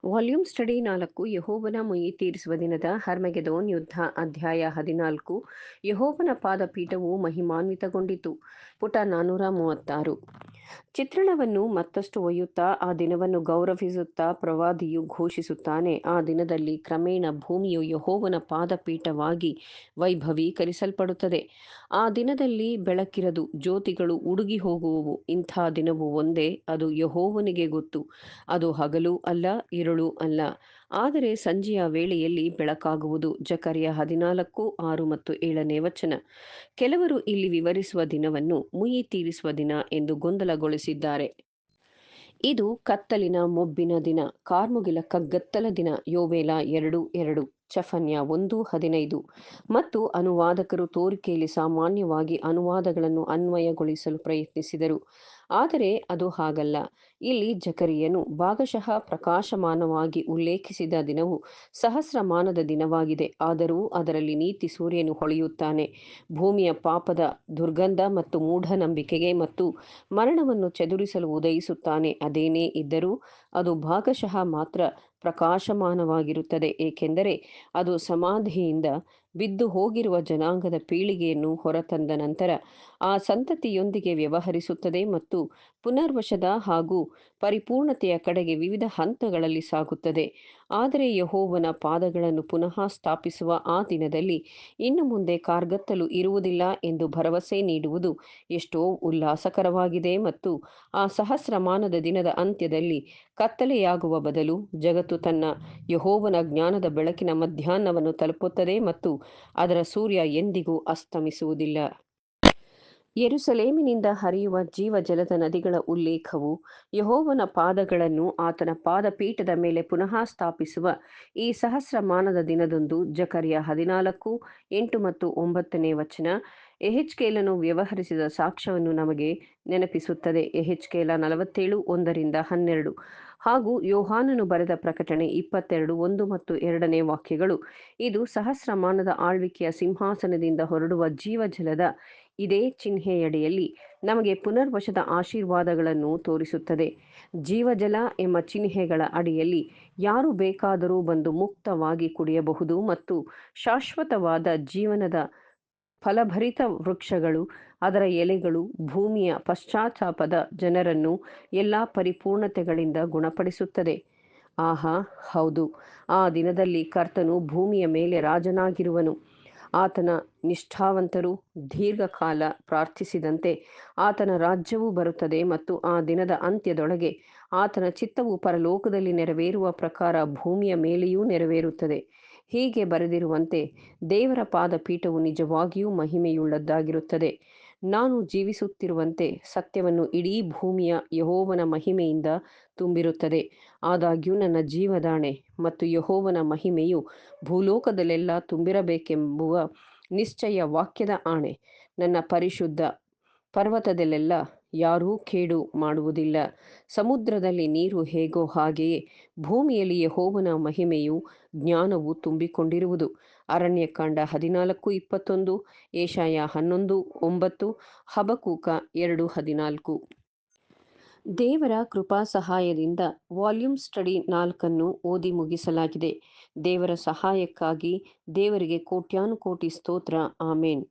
Volume study 4 ಯೆಹೋವನ ಮುಯ್ಯಿ ತೀರಿಸುವ ದಿನದ ಹರ್ಮಗೆದೋನ್ ಯುದ್ಧ ಅಧ್ಯಾಯ 14 ಯೆಹೋವನ ಪಾದಪೀಠವು ಮಹಿಮಾನ್ವಿತಗೊಂಡಿತು. ಪುಟ 436. ಚಿತ್ರಣವನ್ನು ಮತ್ತಷ್ಟು ಒಯ್ಯುತ್ತಾ ಆ ದಿನವನ್ನು ಗೌರವಿಸುತ್ತಾ ಪ್ರವಾದಿಯು ಘೋಷಿಸುತ್ತಾನೆ. ಆ ದಿನದಲ್ಲಿ ಕ್ರಮೇಣ ಭೂಮಿಯು ಯೆಹೋವನ ಪಾದಪೀಠವಾಗಿ ವೈಭವೀಕರಿಸಲ್ಪಡುತ್ತದೆ. ಆ ದಿನದಲ್ಲಿ ಬೆಳಕಿರದು, ಜ್ಯೋತಿಗಳು ಉಡುಗಿ ಹೋಗುವವು. ಇಂಥ ದಿನವು ಒಂದೇ, ಅದು ಯೆಹೋವನಿಗೆ ಗೊತ್ತು. ಅದು ಹಗಲೂ ಅಲ್ಲ, ഇരുಳೂ ಅಲ್ಲ, ಆದರೆ ಸಂಜೆಯ ವೇಳೆಯಲ್ಲಿ ಬೆಳಕಾಗುವುದು. ಜಕರ್ಯ 14:6 ಮತ್ತು 7ನೇ ವಚನ. ಕೆಲವರು ಇಲ್ಲಿ ವಿವರಿಸುವ ದಿನವನ್ನು ಮುಯ್ಯಿ ತೀರಿಸುವ ದಿನ ಎಂದು ಗೊಂದಲಗೊಳಿಸಿದ್ದಾರೆ. ಇದು ಕತ್ತಲಿನ ಮೊಬ್ಬಿನ ದಿನ, ಕಾರ್ಮುಗಿಲ ಕಗ್ಗತ್ತಲ ದಿನ. ಯೋವೇಲ 2:2, ಚೆಫನ್ಯ 1:15 ಮತ್ತು ಅನುವಾದಕರು ತೋರಿಕೆಯಲ್ಲಿ ಸಾಮಾನ್ಯವಾಗಿ ಅನುವಾದಗಳನ್ನು ಅನ್ವಯಗೊಳಿಸಲು ಪ್ರಯತ್ನಿಸಿದರು, ಆದರೆ ಅದು ಹಾಗಲ್ಲ. ಇಲ್ಲಿ ಜಕರೀಯನು ಭಾಗಶಃ ಪ್ರಕಾಶಮಾನವಾಗಿ ಉಲ್ಲೇಖಿಸಿದ ದಿನವು ಸಹಸ್ರಮಾನದ ದಿನವಾಗಿದೆ. ಆದರೂ ಅದರಲ್ಲಿ ನೀತಿ ಸೂರ್ಯನು ಹೊಳೆಯುತ್ತಾನೆ. ಭೂಮಿಯ ಪಾಪದ ದುರ್ಗಂಧ ಮತ್ತು ಮೂಢನಂಬಿಕೆಗೆ ಮತ್ತು ಮರಣವನ್ನು ಚದುರಿಸಲು ಉದಯಿಸುತ್ತಾನೆ. ಅದೇನೇ ಇದ್ದರೂ ಅದು ಭಾಗಶಃ ಮಾತ್ರ ಪ್ರಕಾಶಮಾನವಾಗಿರುತ್ತದೆ, ಏಕೆಂದರೆ ಅದು ಸಮಾಧಿಯಿಂದ ಬಿದ್ದು ಹೋಗಿರುವ ಜನಾಂಗದ ಪೀಳಿಗೆಯನ್ನು ಹೊರತಂದ ನಂತರ ಆ ಸಂತತಿಯೊಂದಿಗೆ ವ್ಯವಹರಿಸುತ್ತದೆ ಮತ್ತು ಪುನರ್ವಶದ ಹಾಗೂ ಪರಿಪೂರ್ಣತೆಯ ಕಡೆಗೆ ವಿವಿಧ ಹಂತಗಳಲ್ಲಿ ಸಾಗುತ್ತದೆ. ಆದರೆ ಯೆಹೋವನ ಪಾದಗಳನ್ನು ಪುನಃ ಸ್ಥಾಪಿಸುವ ಆ ದಿನದಲ್ಲಿ ಇನ್ನು ಮುಂದೆ ಕಾರ್ಗತ್ತಲು ಇರುವುದಿಲ್ಲ ಎಂದು ಭರವಸೆ ನೀಡುವುದು ಎಷ್ಟೋ ಉಲ್ಲಾಸಕರವಾಗಿದೆ. ಮತ್ತು ಆ ಸಹಸ್ರಮಾನದ ದಿನದ ಅಂತ್ಯದಲ್ಲಿ ಕತ್ತಲೆಯಾಗುವ ಬದಲು ಜಗತ್ತು ತನ್ನ ಯೆಹೋವನ ಜ್ಞಾನದ ಬೆಳಕಿನ ಮಧ್ಯಾಹ್ನವನ್ನು ತಲುಪುತ್ತದೆ ಮತ್ತು ಅದರ ಸೂರ್ಯ ಎಂದಿಗೂ ಅಸ್ತಮಿಸುವುದಿಲ್ಲ. ಯೆರೂಸಲೇಮಿನಿಂದ ಹರಿಯುವ ಜೀವಜಲದ ನದಿಗಳ ಉಲ್ಲೇಖವು ಯೆಹೋವನ ಪಾದಗಳನ್ನು ಆತನ ಪಾದಪೀಠದ ಮೇಲೆ ಪುನಃ ಸ್ಥಾಪಿಸುವ ಈ ಸಹಸ್ರಮಾನದ ದಿನದಂದು. ಜಕರ್ಯ 14:8 ಮತ್ತು 9ನೇ ವಚನ ಯೆಹೆಜ್ಕೇಲನು ವ್ಯವಹರಿಸಿದ ಸಾಕ್ಷ್ಯವನ್ನು ನಮಗೆ ನೆನಪಿಸುತ್ತದೆ. ಯೆಹೆಜ್ಕೇಲ 47:1-12 ಹಾಗೂ ಯೋಹಾನನು ಬರೆದ ಪ್ರಕಟಣೆ 22:1 ಮತ್ತು 2ನೇ ವಾಕ್ಯಗಳು. ಇದು ಸಹಸ್ರಮಾನದ ಆಳ್ವಿಕೆಯ ಸಿಂಹಾಸನದಿಂದ ಹೊರಡುವ ಜೀವಜಲದ ಇದೇ ಚಿಹ್ನೆಯಡಿಯಲ್ಲಿ ನಮಗೆ ಪುನರ್ವಶದ ಆಶೀರ್ವಾದಗಳನ್ನು ತೋರಿಸುತ್ತದೆ. ಜೀವಜಲ ಎಂಬ ಚಿಹ್ನೆಗಳ ಅಡಿಯಲ್ಲಿ ಯಾರು ಬೇಕಾದರೂ ಬಂದು ಮುಕ್ತವಾಗಿ ಕುಡಿಯಬಹುದು ಮತ್ತು ಶಾಶ್ವತವಾದ ಜೀವನದ ಫಲಭರಿತ ವೃಕ್ಷಗಳು, ಅದರ ಎಲೆಗಳು ಭೂಮಿಯ ಪಶ್ಚಾತ್ತಾಪದ ಜನರನ್ನು ಎಲ್ಲ ಪರಿಪೂರ್ಣತೆಗಳಿಂದ ಗುಣಪಡಿಸುತ್ತದೆ. ಆಹಾ, ಹೌದು, ಆ ದಿನದಲ್ಲಿ ಕರ್ತನು ಭೂಮಿಯ ಮೇಲೆ ರಾಜನಾಗಿರುವನು. ಆತನ ನಿಷ್ಠಾವಂತರು ದೀರ್ಘಕಾಲ ಪ್ರಾರ್ಥಿಸಿದಂತೆ ಆತನ ರಾಜ್ಯವು ಬರುತ್ತದೆ ಮತ್ತು ಆ ದಿನದ ಅಂತ್ಯದೊಳಗೆ ಆತನ ಚಿತ್ತವು ಪರಲೋಕದಲ್ಲಿ ನೆರವೇರುವ ಪ್ರಕಾರ ಭೂಮಿಯ ಮೇಲೆಯೂ ನೆರವೇರುತ್ತದೆ. ಹೀಗೆ ಬರೆದಿರುವಂತೆ ದೇವರ ಪಾದಪೀಠವು ನಿಜವಾಗಿಯೂ ಮಹಿಮೆಯುಳ್ಳದ್ದಾಗಿರುತ್ತದೆ. ನಾನು ಜೀವಿಸುತ್ತಿರುವಂತೆ ಸತ್ಯವನ್ನು ಇಡೀ ಭೂಮಿಯ ಯೆಹೋವನ ಮಹಿಮೆಯಿಂದ ತುಂಬಿರುತ್ತದೆ. ಆದಾಗ್ಯೂ ನನ್ನ ಜೀವದಾಣೆ ಮತ್ತು ಯೆಹೋವನ ಮಹಿಮೆಯು ಭೂಲೋಕದಲ್ಲೆಲ್ಲ ತುಂಬಿರಬೇಕೆಂಬುವ ನಿಶ್ಚಯ ವಾಕ್ಯದ ಆಣೆ, ನನ್ನ ಪರಿಶುದ್ಧ ಪರ್ವತದಲ್ಲೆಲ್ಲ ಯಾರೂ ಕೇಡು ಮಾಡುವುದಿಲ್ಲ. ಸಮುದ್ರದಲ್ಲಿ ನೀರು ಹೇಗೋ ಹಾಗೆಯೇ ಭೂಮಿಯಲ್ಲಿ ಯೆಹೋವನ ಮಹಿಮೆಯೂ ಜ್ಞಾನವೂ ತುಂಬಿಕೊಂಡಿರುವುದು. ಅರಣ್ಯಕಾಂಡ 14:21, ಯೆಶಾಯ 11:9, ಹಬಕೂಕ 2:14. ದೇವರ ಕೃಪಾ ಸಹಾಯದಿಂದ ವಾಲ್ಯೂಮ್ ಸ್ಟಡಿ 4 ಓದಿ ಮುಗಿಸಲಾಗಿದೆ. ದೇವರ ಸಹಾಯಕ್ಕಾಗಿ ದೇವರಿಗೆ ಕೋಟ್ಯಾನುಕೋಟಿ ಸ್ತೋತ್ರ. ಆಮೇನ್.